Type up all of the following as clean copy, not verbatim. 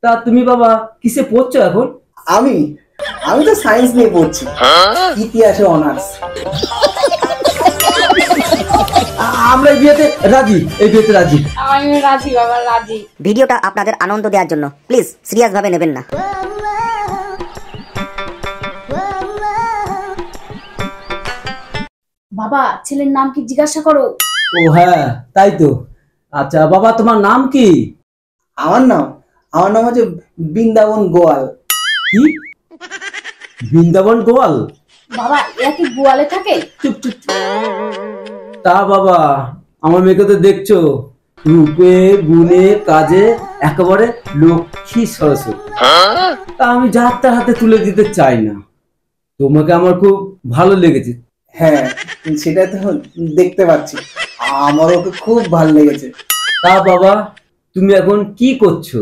তা তুমি বাবা কিসে পড়ছো এখন? আমি আমি তো সায়েন্স নিয়ে পড়ছি, ইতিহাসে অনার্স। আমরা এই বিয়েতে রাজি, এই বিয়েতে রাজি। আমি রাজি বাবা, রাজি। ভিডিওটা আপনাদের আনন্দ দেওয়ার জন্য, প্লিজ সিরিয়াস ভাবে নেবেন না। বাবা ছেলের নাম কি জিজ্ঞাসা করো? ও হ্যাঁ, তাই তো। আচ্ছা বাবা, তোমার নাম কি? আমার নাম হচ্ছে বৃন্দাবন গোয়াল। কি? বৃন্দাবন গোয়াল? বাবা এরা কি গোয়ালে থাকে? চুপ চুপ চুপ। তা বাবা, আমার মেয়েকে তো দেখছো, রূপে গুণে কাজে একেবারে লক্ষ্মী সরস্বতী। তা আমি যার তার হাতে তুলে দিতে চাই না। তোমাকে আমার খুব ভালো লেগেছে। হ্যাঁ, সেটা তো দেখতে পাচ্ছি, আমার ওকে খুব ভালো লেগেছে। তা বাবা, তুমি এখন কি করছো?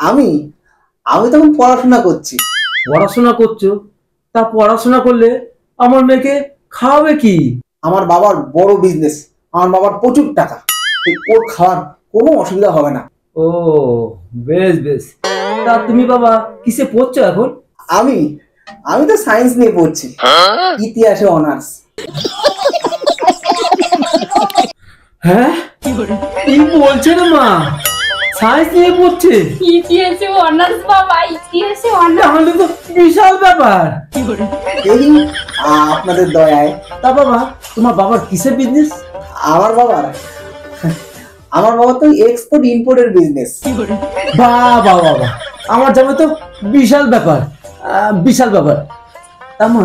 আমি তখন পড়াশোনা করছি। পড়াশোনা করছো? তা পড়াশোনা করলে আমার মেয়েকে খাওয়াবে কি? আমার বাবার বড় বিজনেস, আমার বাবার প্রচুর টাকা, ওর খাওয়ার কোনো অসুবিধা হবে না। ও বেশ বেশ। তা তুমি বাবা কিসে পড়ছো এখন? আমি তো সায়েন্স নিয়ে পড়ছি, ইতিহাসে অনার্স। হ্যাঁ, কি বলছে রে মা? সায়েন্স নিয়ে পড়ছে? ইতিহাসে অনার্স বাবা, ইতিহাসে অনার্স। তাহলে তো বিশাল ব্যাপার। এই আপনাদের দয়ায়। তা বাবা, তোমার বাবার কিসের বিজনেস? আমার বাবার তো এক্সপোর্ট ইম্পোর্টের বিজনেস। বাহ বাহ বাবা, আমার জামাই তো বিশাল ব্যাপার, বিশাল ব্যাপার। তা মা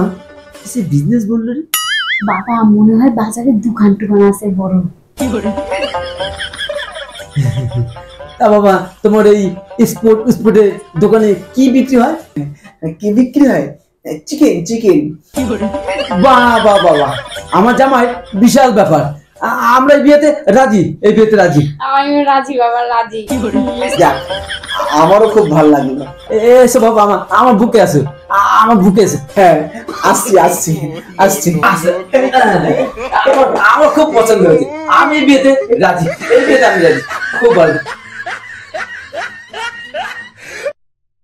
কিসের বিজনেস বললো রে? বাবা মনে হয় বাজারে দোকান টোকান আছে বড়। তা বাবা, তোমার এই স্পোর্টের দোকানে কি বিক্রি হয়? কি বিক্রি হয়? চিকেন। বাহ বাহ বাবা, আমার জামাই বিশাল ব্যাপার। আমরা এই বিয়েতে রাজি, এই বিয়েতে রাজি। আমি রাজি বাবা, রাজি। যাক, আমারও খুব ভালো লাগলো। এসো বাবা, আমার বুকে আসো, আমার বুকে এসো। হ্যাঁ, আসছি। আমার খুব পছন্দ হয়েছে, আমি এই বিয়েতে রাজি, এই বিয়েতে আমি রাজি, খুব ভালো।